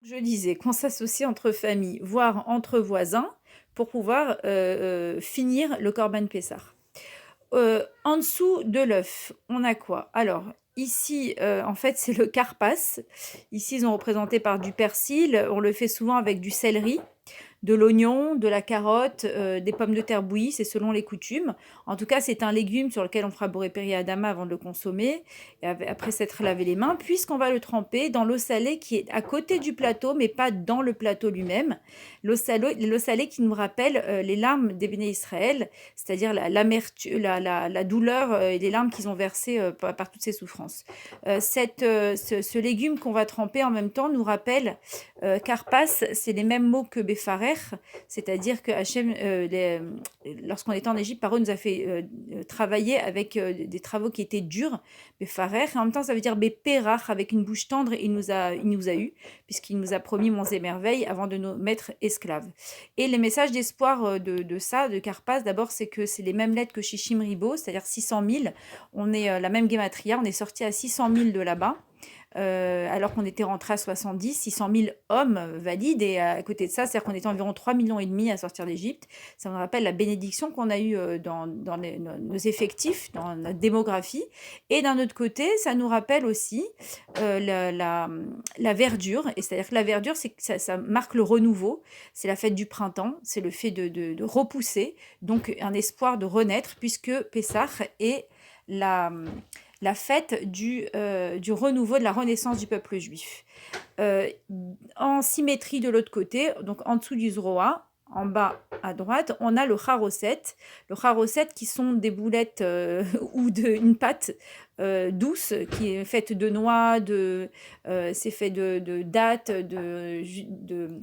Je disais qu'on s'associe entre familles, voire entre voisins, pour pouvoir finir le Corban Pessah. En dessous de l'œuf, on a quoi? Alors, ici, en fait, c'est le carpas. Ici, ils sont représentés par du persil. On le fait souvent avec du céleri, de l'oignon, de la carotte, des pommes de terre bouillies, c'est selon les coutumes. En tout cas, c'est un légume sur lequel on fera boré péri adama avant de le consommer, et après s'être lavé les mains, puisqu'on va le tremper dans l'eau salée qui est à côté du plateau, mais pas dans le plateau lui-même. L'eau salée qui nous rappelle les larmes des béné Israël, c'est-à-dire la douleur et les larmes qu'ils ont versées par toutes ces souffrances. Ce légume qu'on va tremper en même temps nous rappelle Karpas, c'est les mêmes mots que Befarer, c'est-à-dire que Hachem, lorsqu'on était en Égypte, Paro nous a fait travailler avec des travaux qui étaient durs, Befarer, et en même temps ça veut dire Beperach, avec une bouche tendre, il nous a eu, puisqu'il nous a promis monts et merveilles avant de nous mettre esclaves. Et les messages d'espoir de Karpas, d'abord, c'est que c'est les mêmes lettres que Shishim Ribo, c'est-à-dire 600 000, on est la même gematria, on est sorti à 600 000 de là-bas, alors qu'on était rentré à 70, 600 000 hommes valides. Et à côté de ça, c'est-à-dire qu'on était environ 3,5 millions à sortir d'Égypte. Ça me rappelle la bénédiction qu'on a eue dans nos effectifs, dans notre démographie. Et d'un autre côté, ça nous rappelle aussi la verdure. Et c'est-à-dire que la verdure, ça marque le renouveau. C'est la fête du printemps. C'est le fait de repousser. Donc, un espoir de renaître, puisque Pessah est la, la fête du renouveau, de la renaissance du peuple juif. Euh, En symétrie de l'autre côté, donc en dessous du Zroa, en bas à droite, on a le charoset. Le charoset qui sont des boulettes ou une pâte douce qui est faite de noix, c'est fait de dattes,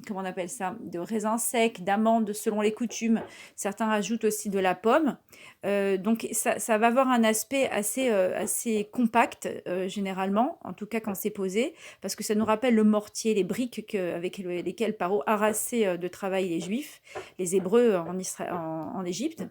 comment on appelle ça, de raisins secs, d'amandes selon les coutumes. Certains rajoutent aussi de la pomme. Donc ça va avoir un aspect assez compact généralement, en tout cas quand c'est posé, parce que ça nous rappelle le mortier, les briques avec lesquelles Paro harassait de travail les Juifs, les Hébreux en Égypte.